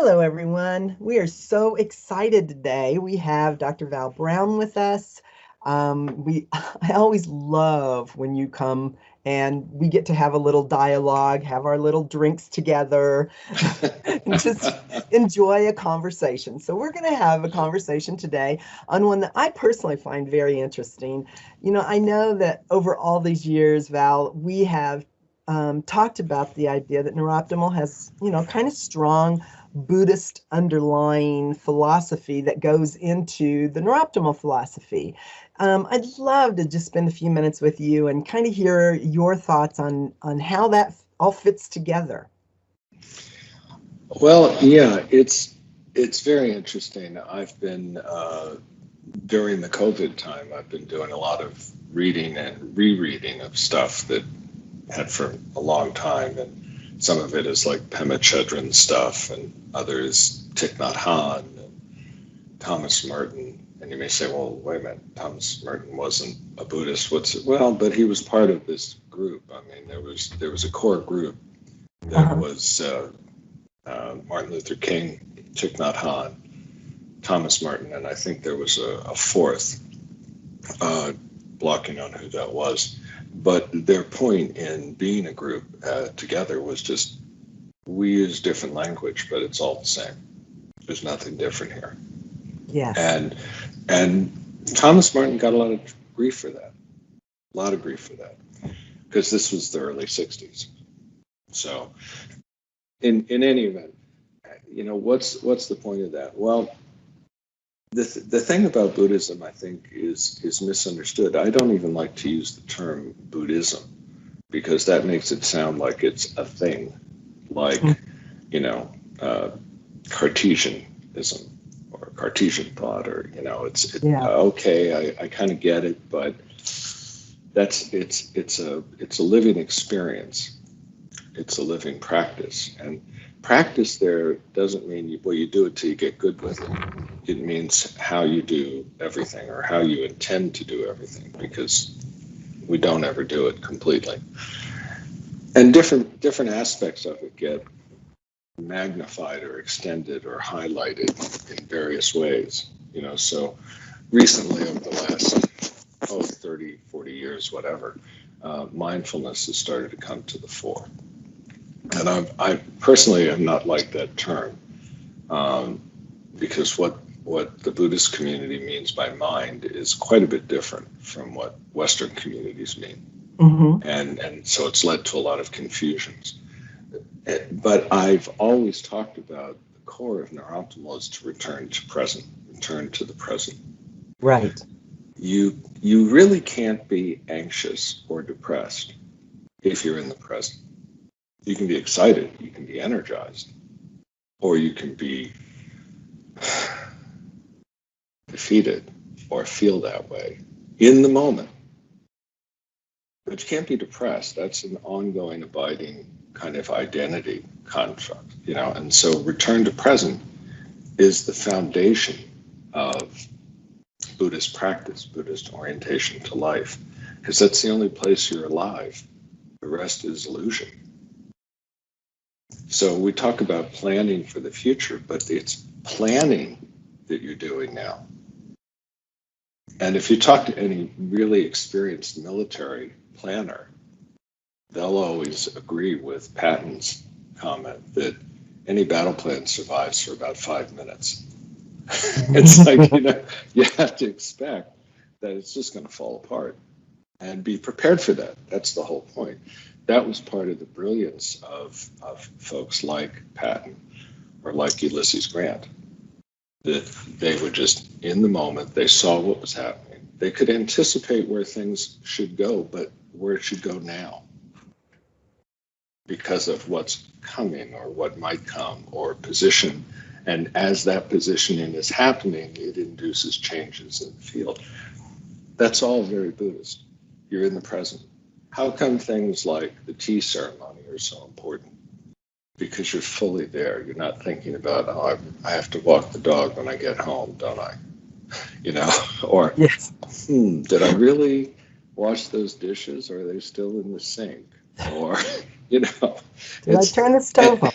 Hello, everyone. We are so excited today. We have Dr. Val Brown with us. I always love when you come and we get to have a little dialogue, have our little drinks together, and just enjoy a conversation. So we're going to have a conversation today on one that I personally find very interesting. I know that over all these years, Val, we have talked about the idea that NeurOptimal has, kind of strong Buddhist underlying philosophy that goes into the NeurOptimal philosophy. I'd love to just spend a few minutes with you and kind of hear your thoughts on how that all fits together. Well, yeah, it's very interesting. I've been during the COVID time, I've been doing a lot of reading and rereading of stuff that had for a long time, and some of it is like Pema Chodron stuff, and others Thich Nhat Hanh and Thomas Merton. And you may say, well, wait a minute, Thomas Merton wasn't a Buddhist. Well, but he was part of this group. I mean, there was a core group that was Martin Luther King, Thich Nhat Hanh, Thomas Merton, and I think there was a fourth, blocking on who that was. But their point in being a group together was just, we use different language, but it's all the same. There's nothing different here. Yes. And Thomas Merton got a lot of grief for that, because this was the early 60s. So in any event, what's the point of that? Well, the thing about Buddhism, I think, is misunderstood. I don't even like to use the term Buddhism, because that makes it sound like it's a thing, like, Cartesianism or Cartesian thought, or, okay, I kind of get it, but it's a living experience. It's a living practice. And practice there doesn't mean you do it till you get good with it. It means how you do everything, or how you intend to do everything, because we don't ever do it completely. And different aspects of it get magnified or extended or highlighted in various ways. So recently, over the last 30, 40 years, whatever, mindfulness has started to come to the fore. And I personally am not like that term, because what the Buddhist community means by mind is quite a bit different from what Western communities mean. Mm-hmm. And so it's led to a lot of confusions. But I've always talked about the core of NeurOptimal is to return to the present. Right. You really can't be anxious or depressed if you're in the present. You can be excited, you can be energized, or you can be defeated or feel that way in the moment. But you can't be depressed. That's an ongoing, abiding kind of identity construct, and so return to present is the foundation of Buddhist practice, Buddhist orientation to life, because that's the only place you're alive. The rest is illusion. So we talk about planning for the future, but it's planning that you're doing now. And if you talk to any really experienced military planner, they'll always agree with Patton's comment that any battle plan survives for about 5 minutes. It's like, you have to expect that it's just going to fall apart, and be prepared for that. That's the whole point. That was part of the brilliance of folks like Patton or like Ulysses Grant, that they were just in the moment. They saw what was happening. They could anticipate where things should go, but where it should go now, because of what's coming or what might come, or position. And as that positioning is happening, it induces changes in the field. That's all very Buddhist. You're in the present. How come things like the tea ceremony are so important? Because you're fully there. You're not thinking about, I have to walk the dog when I get home, don't I? Or, yes. Did I really wash those dishes? Or are they still in the sink? Or, Did I turn the stove on?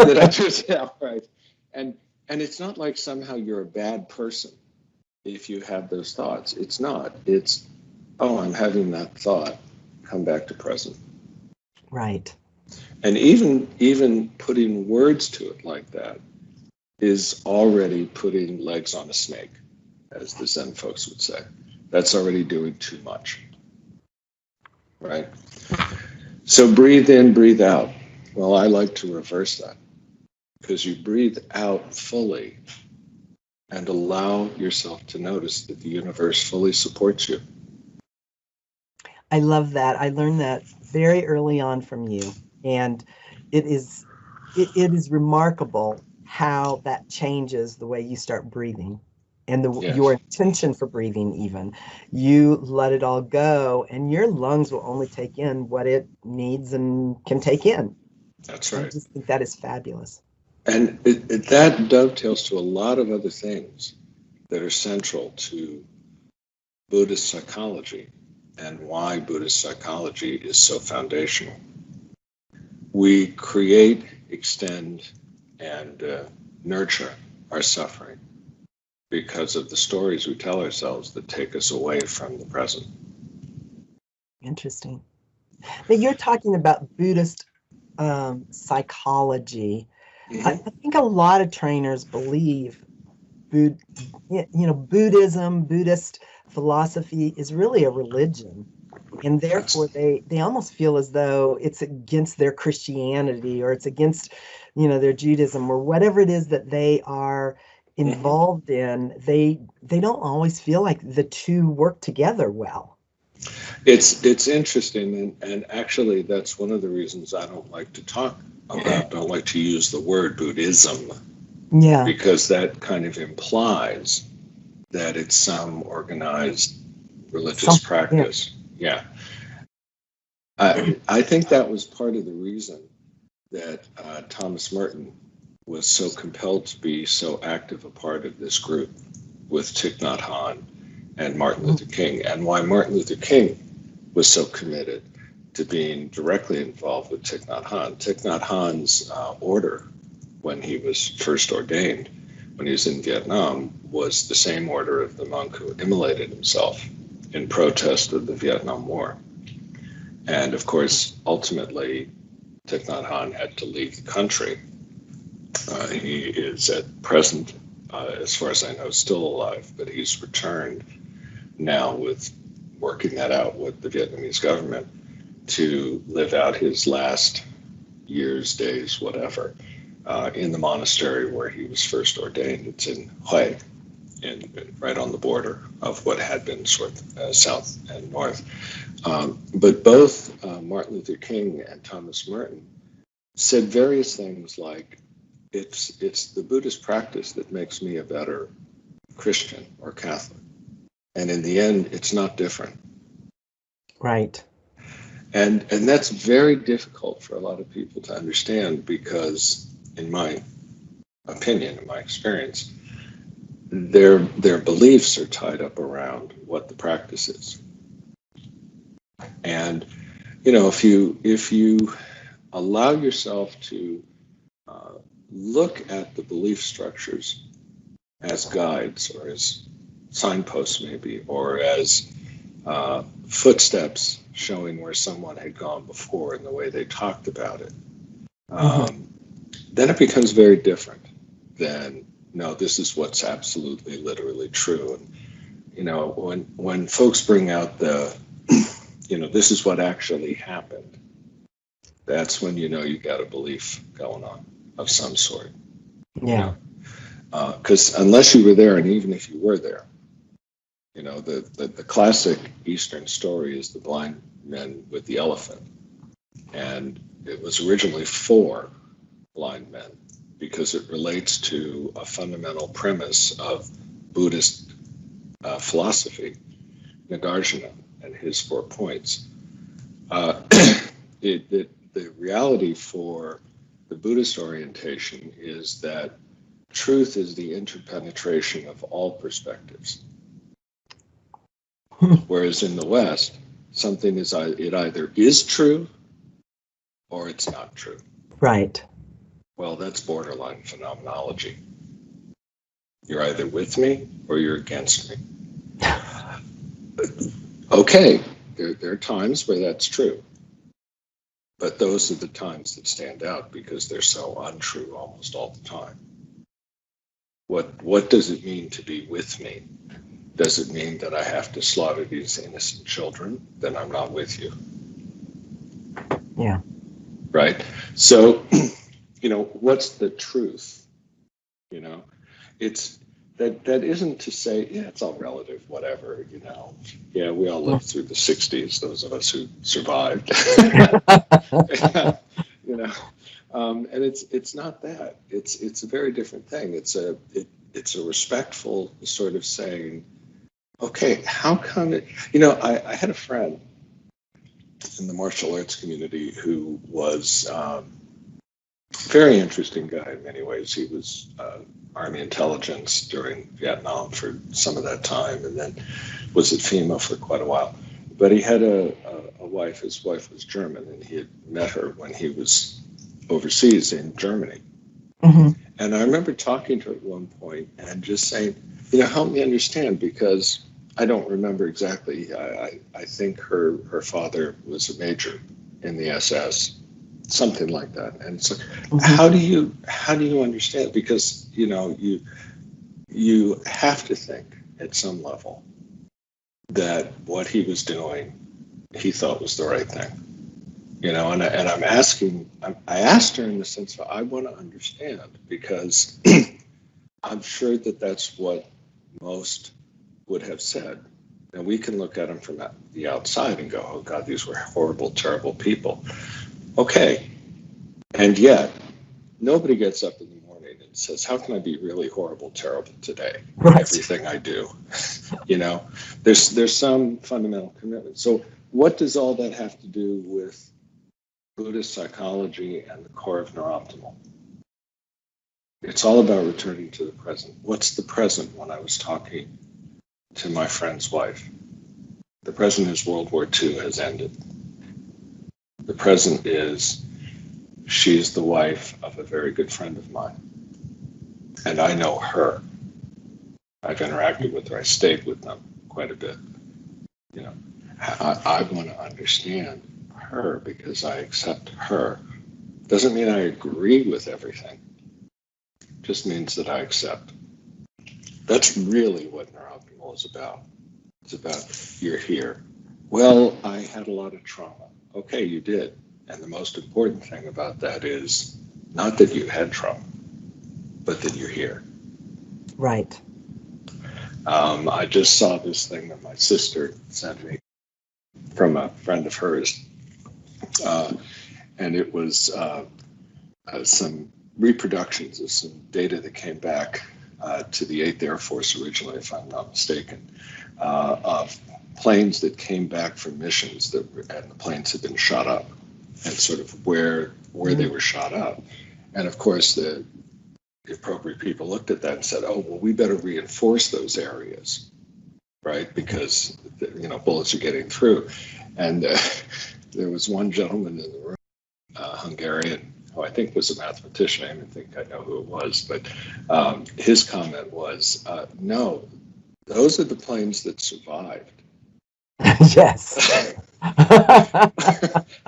Did I just, yeah, right. And it's not like somehow you're a bad person if you have those thoughts. It's not. It's, oh, I'm having that thought. Come back to present. Right. And even putting words to it like that is already putting legs on a snake, as the Zen folks would say. That's already doing too much. Right? So breathe in, breathe out. Well, I like to reverse that, because you breathe out fully and allow yourself to notice that the universe fully supports you. I love that. I learned that very early on from you. And it is remarkable how that changes the way you start breathing and your Yes, intention for breathing even. You let it all go and your lungs will only take in what it needs and can take in. that's I right. just think that is fabulous. And that dovetails to a lot of other things that are central to Buddhist psychology and why Buddhist psychology is so foundational. We create, extend, and nurture our suffering because of the stories we tell ourselves that take us away from the present. Interesting. Now you're talking about Buddhist psychology. I think a lot of trainers believe Buddhism, Buddhist philosophy is really a religion. And therefore they almost feel as though it's against their Christianity or it's against, their Judaism or whatever it is that they are involved in. They don't always feel like the two work together well. It's interesting, and actually that's one of the reasons I don't like to don't like to use the word Buddhism, Yeah. because that kind of implies that it's some organized religious practice. Yeah. I think that was part of the reason that Thomas Merton was so compelled to be so active a part of this group with Thich Nhat Hanh and Martin Luther King, and why Martin Luther King was so committed to being directly involved with Thich Nhat Hanh. Thich Nhat Hanh's order when he was first ordained, when he was in Vietnam, was the same order of the monk who immolated himself in protest of the Vietnam War. And of course, ultimately, Thich Nhat Hanh had to leave the country. He is at present, as far as I know, still alive, but he's returned now with working that out with the Vietnamese government to live out his last years, days, whatever, in the monastery where he was first ordained. It's in Hue, right on the border of what had been south and north. But both Martin Luther King and Thomas Merton said various things like, it's the Buddhist practice that makes me a better Christian or Catholic. And in the end, it's not different. Right. And that's very difficult for a lot of people to understand because, in my opinion, in my experience, their beliefs are tied up around what the practice is. And if you allow yourself to look at the belief structures as guides or as signposts maybe, or as footsteps showing where someone had gone before and the way they talked about it, then it becomes very different than, no, this is what's absolutely literally true. And when folks bring out the this is what actually happened, that's when you got a belief going on of some sort. Yeah. Because unless you were there, and even if you were there, the classic Eastern story is the blind men with the elephant. And it was originally 4 blind men because it relates to a fundamental premise of Buddhist philosophy, Nagarjuna and his 4 points. The reality for the Buddhist orientation is that truth is the interpenetration of all perspectives. Whereas in the West, something it either is true or it's not true. Right. Well, that's borderline phenomenology. You're either with me or you're against me. Okay, there are times where that's true. But those are the times that stand out because they're so untrue almost all the time. What does it mean to be with me? Does it mean that I have to slaughter these innocent children? Then I'm not with you. Yeah. Right? So, what's the truth? It's that isn't to say, yeah, it's all relative, whatever, Yeah, we all lived through the 60s, those of us who survived. And it's not that. It's a very different thing. It's a respectful sort of saying, okay, how come it, I had a friend in the martial arts community who was very interesting guy in many ways. He was Army intelligence during Vietnam for some of that time, and then was at FEMA for quite a while. But he had a wife. His wife was German, and he had met her when he was overseas in Germany. Mm-hmm. And I remember talking to her at one point and just saying, help me understand, because I don't remember exactly. I think her father was a major in the SS. Something like that. And so how do you understand? Because you have to think at some level that what he was doing, he thought was the right thing. And I'm asking, I asked her in the sense of, I want to understand, because I'm sure that that's what most would have said. And we can look at them from the outside and go, oh God, these were horrible, terrible people. Okay. And yet, nobody gets up in the morning and says, how can I be really horrible, terrible today? Right. Everything I do. There's some fundamental commitment. So what does all that have to do with Buddhist psychology and the core of NeurOptimal? It's all about returning to the present. What's the present when I was talking to my friend's wife? The present is World War II has ended. The present is she's the wife of a very good friend of mine. And I know her. I've interacted with her. I stayed with them quite a bit. I want to understand her because I accept her. Doesn't mean I agree with everything. Just means that I accept. That's really what NeurOptimal is about. It's about, you're here. Well, I had a lot of trauma. Okay, you did. And the most important thing about that is not that you had trauma, but that you're here. Right. I just saw this thing that my sister sent me from a friend of hers. And it was some reproductions of some data that came back to the 8th Air Force originally, if I'm not mistaken, of planes that came back from missions and the planes had been shot up, and sort of where they were shot up. And of course, the appropriate people looked at that and said, oh, well, we better reinforce those areas, right? Because, bullets are getting through. And there was one gentleman in the room, Hungarian, who I think was a mathematician. I don't think I know who it was, but his comment was, no, those are the planes that survived. Yes.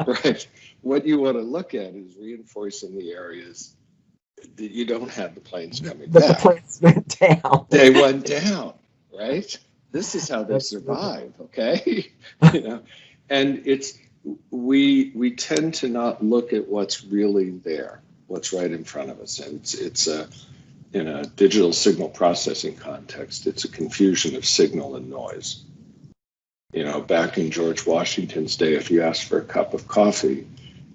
Right. What you want to look at is reinforcing the areas that you don't have the planes coming back. The planes went down. They went down, right? This is how they survive, okay? And we tend to not look at what's really there, what's right in front of us. And it's in a digital signal processing context, it's a confusion of signal and noise. Back in George Washington's day, if you asked for a cup of coffee,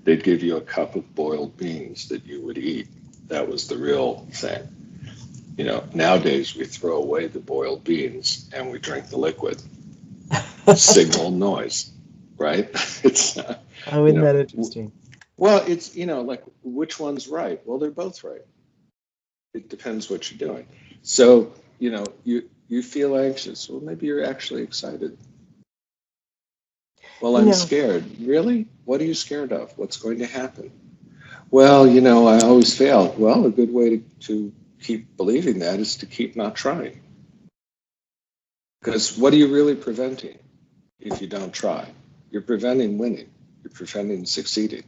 they'd give you a cup of boiled beans that you would eat. That was the real thing. Nowadays we throw away the boiled beans and we drink the liquid. Signal noise, right? It's isn't that interesting? Well, it's like, which one's right? Well, they're both right. It depends what you're doing. So you feel anxious. Well, maybe you're actually excited. Well, I'm scared. Really? What are you scared of? What's going to happen? well, I always fail. Well, a good way to keep believing that is to keep not trying. Because what are you really preventing if you don't try? You're preventing winning. You're preventing succeeding.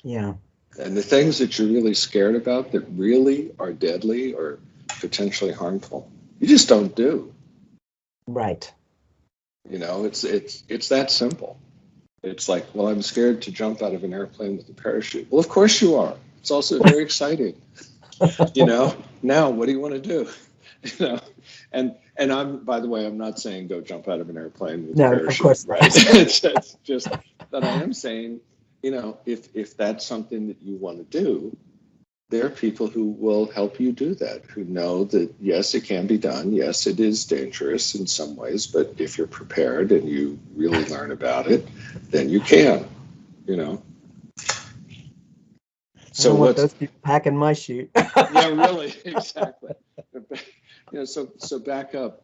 Yeah. And the things that you're really scared about that really are deadly or potentially harmful, you just don't do. Right. It's that simple. It's like, well, I'm scared to jump out of an airplane with a parachute. Well, of course you are. It's also very exciting. Now what do you want to do? And by the way, I'm not saying go jump out of an airplane with a No, of parachute, course not. right? It's just that I am saying, if that's something that you want to do, there are people who will help you do that, who know that, yes, it can be done. Yes, it is dangerous in some ways, but if you're prepared and you really learn about it, then you can, I don't want those people packing my chute. Yeah, really, exactly. So back up.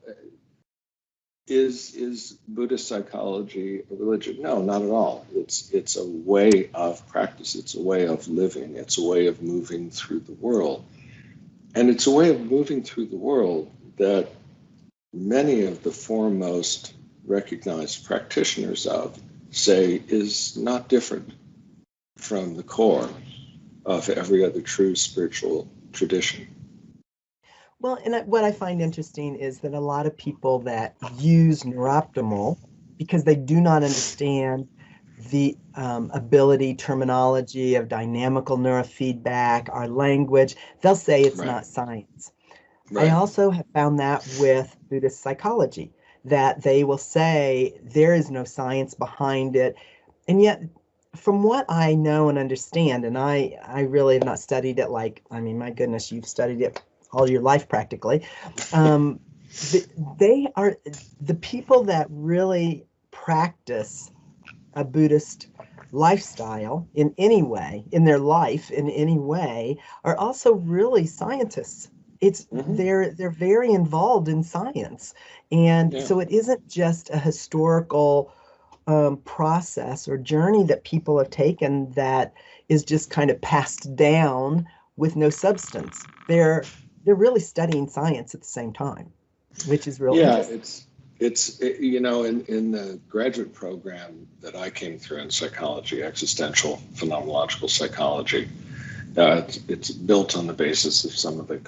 Is Buddhist psychology a religion? No, not at all. It's a way of practice. It's a way of living. It's a way of moving through the world. And it's a way of moving through the world that many of the foremost recognized practitioners of say is not different from the core of every other true spiritual tradition. Well, and what I find interesting is that a lot of people that use NeurOptimal, because they do not understand the ability, terminology of dynamical neurofeedback, our language, they'll say it's Right. not science. Right. I also have found that with Buddhist psychology, that they will say there is no science behind it. And yet, from what I know and understand, and I really have not studied it my goodness, you've studied it all your life practically. They are the people that really practice a Buddhist lifestyle in any way, in their life in any way, are also really scientists. They're very involved in science, and so it isn't just a historical process or journey that people have taken that is just kind of passed down with no substance. They're really studying science at the same time, which is real interesting. It's in the graduate program that I came through in psychology, existential phenomenological psychology, it's built on the basis of some of the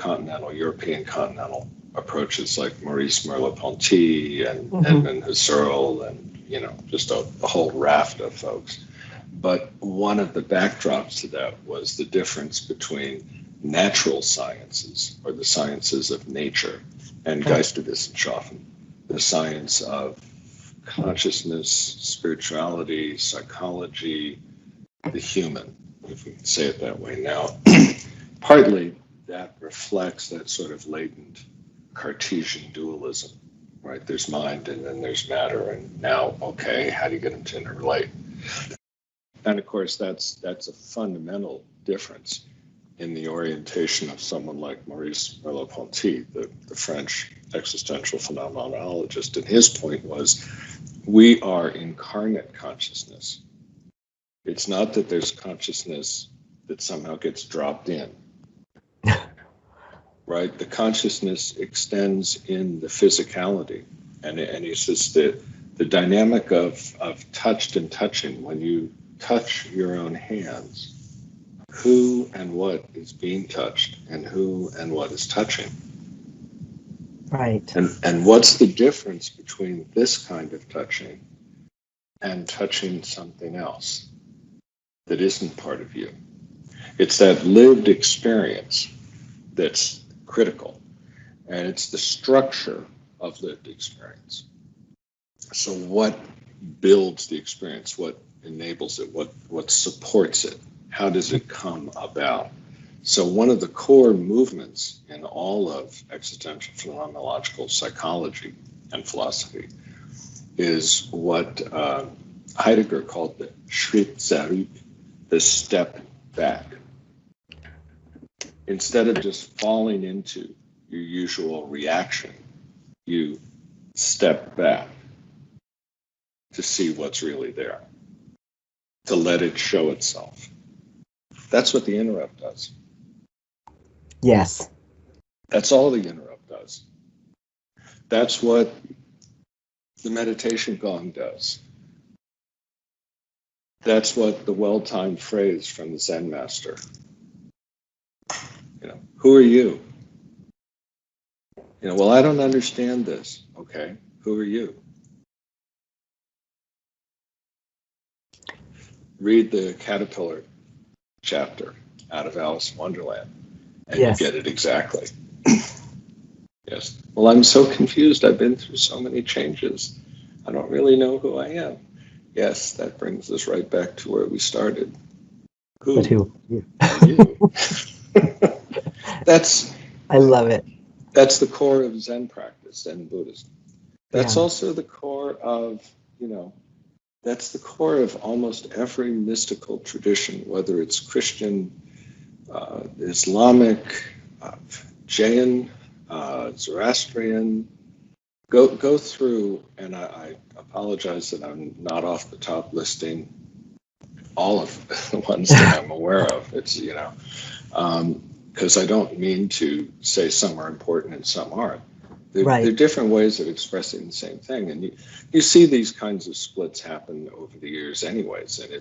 European continental approaches like Maurice Merleau-Ponty and Edmund Husserl and just a whole raft of folks. But one of the backdrops to that was the difference between natural sciences, or the sciences of nature, and Geisteswissenschaften, the science of consciousness, spirituality, psychology, the human, if we can say it that way now. Partly that reflects that sort of latent Cartesian dualism, right? There's mind and then there's matter, and now, okay, how do you get them to interrelate? And of course, that's a fundamental difference in the orientation of someone like Maurice Merleau-Ponty, the French existential phenomenologist. And his point was, we are incarnate consciousness. It's not that there's consciousness that somehow gets dropped in, right? The consciousness extends in the physicality. And he says that the dynamic of touched and touching, when you touch your own hands, who and what is being touched and who and what is touching. Right. And what's the difference between this kind of touching and touching something else that isn't part of you? It's that lived experience that's critical, and it's the structure of lived experience. So what builds the experience? What enables it? What supports it? How does it come about? So one of the core movements in all of existential phenomenological psychology and philosophy is what Heidegger called the Schritt zurück, the step back. Instead of just falling into your usual reaction, you step back to see what's really there, to let it show itself. That's what the interrupt does. Yes. That's all the interrupt does. That's what the meditation gong does. That's what the well-timed phrase from the Zen master. Who are you? Well, I don't understand this. Okay, who are you? Read the caterpillar chapter out of Alice in Wonderland, and Yes. you get it exactly. Yes. Well, I'm so confused. I've been through so many changes. I don't really know who I am. Yes, that brings us right back to where we started. But who? You. Are you? I love it. That's the core of Zen practice and Buddhism. That's Yeah. also the core of, that's the core of almost every mystical tradition, whether it's Christian, Islamic, Jain, Zoroastrian. Go through, and I apologize that I'm not off the top listing all of the ones that I'm aware of. It's, because I don't mean to say some are important and some aren't. They're different ways of expressing the same thing. And you see these kinds of splits happen over the years anyways. And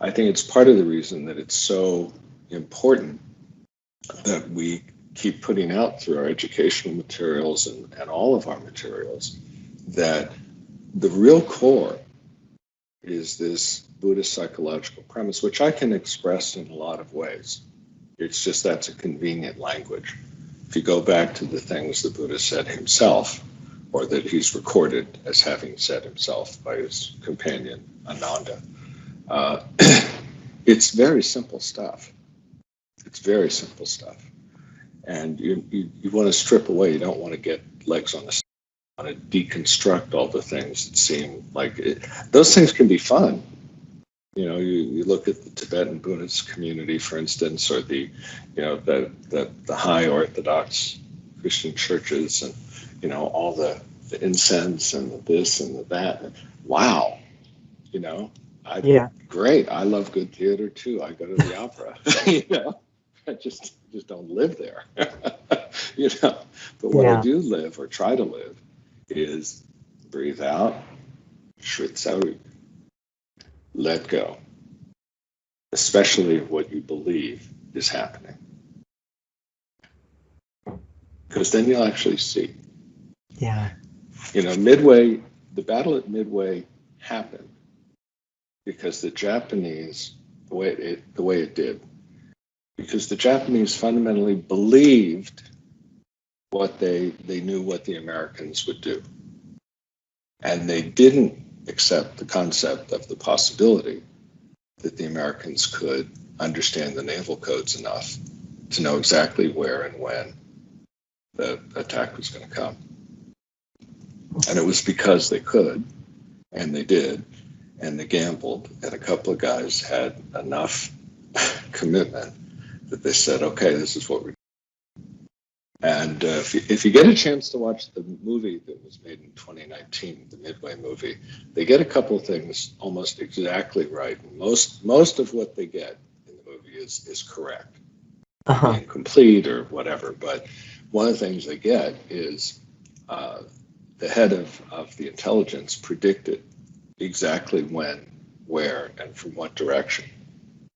I think it's part of the reason that it's so important that we keep putting out through our educational materials and all of our materials that the real core is this Buddhist psychological premise, which I can express in a lot of ways. It's just that's a convenient language. If you go back to the things the Buddha said himself, or that he's recorded as having said himself by his companion Ananda, it's very simple stuff. It's very simple stuff. And you want to strip away. You don't want to get legs on the stage. You want to deconstruct all the things that seem like it. Those things can be fun. You look at the Tibetan Buddhist community, for instance, or the high Orthodox Christian churches, and all the incense and the this and the that. Wow, great. I love good theater too. I go to the opera. I just don't live there. But what I do live or try to live is breathe out, shritsaru. Let go, especially if what you believe is happening. Because then you'll actually see. Yeah. Midway, the battle at Midway happened because the Japanese, the way it did, because the Japanese fundamentally believed what they knew what the Americans would do. And they didn't accept the concept of the possibility that the Americans could understand the naval codes enough to know exactly where and when the attack was going to come. And it was because they could, and they did, and they gambled, and a couple of guys had enough commitment that they said, okay, this is what we're doing. And if you get a chance to watch the movie that was made in 2019, the Midway movie, they get a couple of things almost exactly right. Most of what they get in the movie is correct, incomplete or whatever. But one of the things they get is the head of the intelligence predicted exactly when, where, and from what direction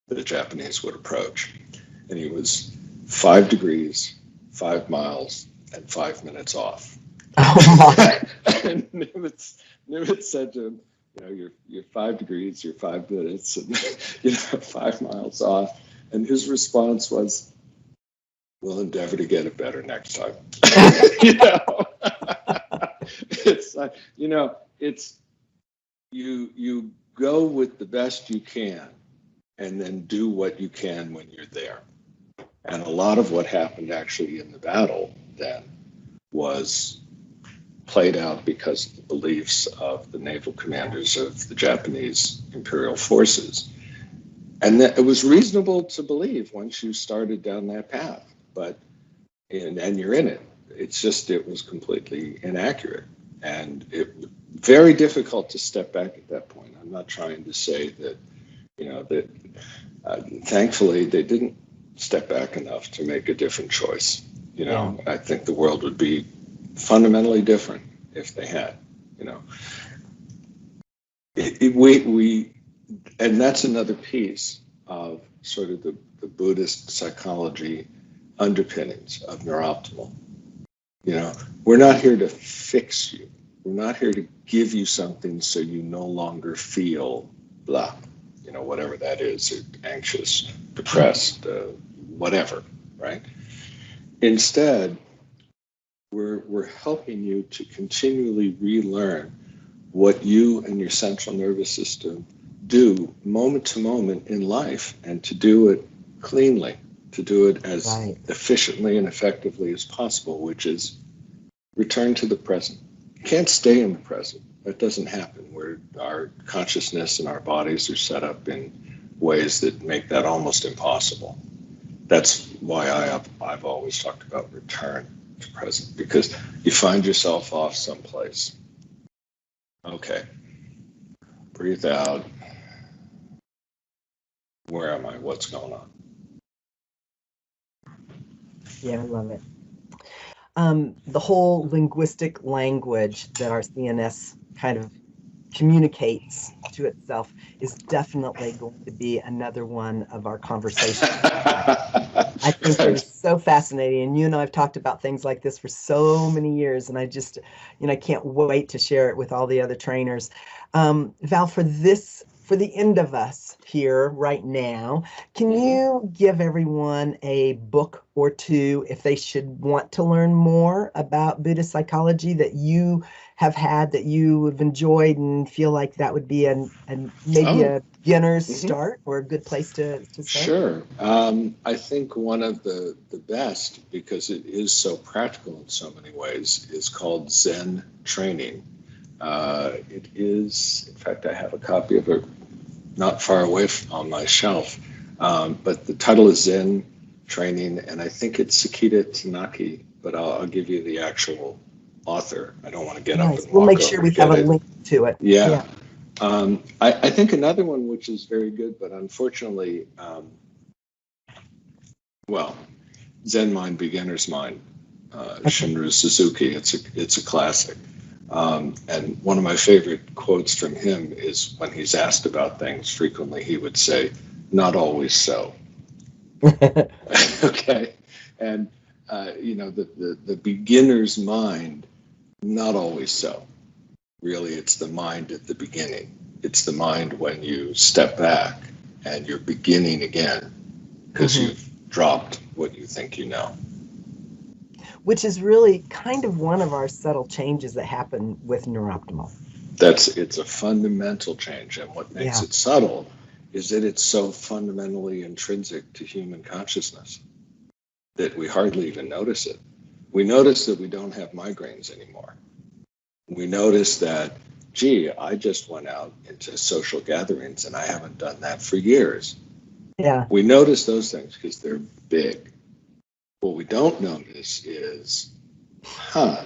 the Japanese would approach. And he was 5 degrees, 5 miles, and 5 minutes off. Oh my. And Nimitz said to him, you're 5 degrees, you're 5 minutes, and 5 miles off. And his response was, we'll endeavor to get it better next time. It's like, it's you go with the best you can and then do what you can when you're there. And a lot of what happened actually in the battle then was played out because of the beliefs of the naval commanders of the Japanese imperial forces. And that it was reasonable to believe once you started down that path, and you're in it. It's just, it was completely inaccurate. And it very difficult to step back at that point. I'm not trying to say that That thankfully they didn't step back enough to make a different choice. Yeah. I think the world would be fundamentally different if they had. And that's another piece of sort of the Buddhist psychology underpinnings of NeurOptimal. We're not here to fix you. We're not here to give you something so you no longer feel blah, whatever that is, anxious, depressed, whatever, right? Instead, we're helping you to continually relearn what you and your central nervous system do moment to moment in life, and to do it cleanly, to do it as efficiently and effectively as possible, which is return to the present. You can't stay in the present. That doesn't happen, where our consciousness and our bodies are set up in ways that make that almost impossible. That's why I've always talked about return to present, because you find yourself off someplace. Okay, breathe out. Where am I? What's going on? Yeah, I love it. The whole linguistic language that our CNS kind of communicates to itself is definitely going to be another one of our conversations. I think it is so fascinating. And you and I have talked about things like this for so many years. And I just, I can't wait to share it with all the other trainers. Val, for the end of us here right now, can you give everyone a book or two if they should want to learn more about Buddhist psychology that you have had, that you have enjoyed, and feel like that would be maybe a beginner's start or a good place to start? Sure. I think one of the best, because it is so practical in so many ways, is called Zen Training. It is, in fact, I have a copy of it not far away on my shelf, but the title is Zen Training, and I think it's Sakita Tanaki, but I'll give you the actual author. I don't want to get up and walk over. We'll make sure we have a link to it. Yeah. I think another one which is very good, but unfortunately, Zen Mind, Beginner's Mind, Shunryu Suzuki. It's a classic. And one of my favorite quotes from him is, when he's asked about things, frequently he would say, "Not always so." Okay. And, the beginner's mind, not always so. Really, it's the mind at the beginning. It's the mind when you step back and you're beginning again, because you've dropped what you think you know. Which is really kind of one of our subtle changes that happen with NeurOptimal. It's a fundamental change, and what makes it subtle is that it's so fundamentally intrinsic to human consciousness that we hardly even notice it. We notice that we don't have migraines anymore. We notice that, gee, I just went out into social gatherings and I haven't done that for years. Yeah. We notice those things because they're big. What we don't notice is, I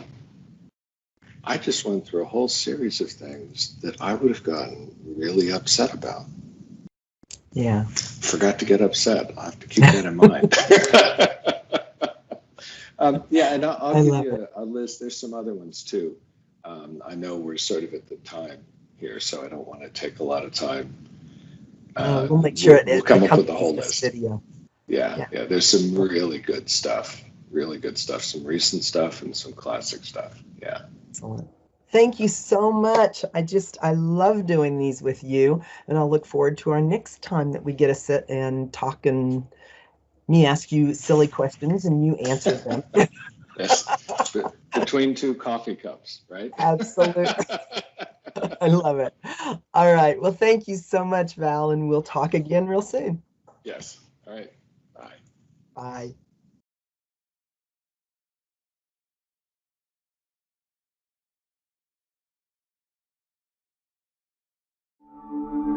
just went through a whole series of things that I would have gotten really upset about. Yeah. Forgot to get upset. I'll have to keep that in mind. And I'll give you a list. There's some other ones too. I know we're sort of at the time here, so I don't want to take a lot of time. We'll make sure we'll come up with the whole list. Video. Yeah. There's some really good stuff. Some recent stuff and some classic stuff. Yeah. Excellent. Thank you so much. I love doing these with you, and I'll look forward to our next time that we get to sit and talk and me ask you silly questions and you answer them. Yes. Between two coffee cups, right? Absolutely. I love it. All right. Well, thank you so much, Val, and we'll talk again real soon. Yes. All right. Bye. Bye.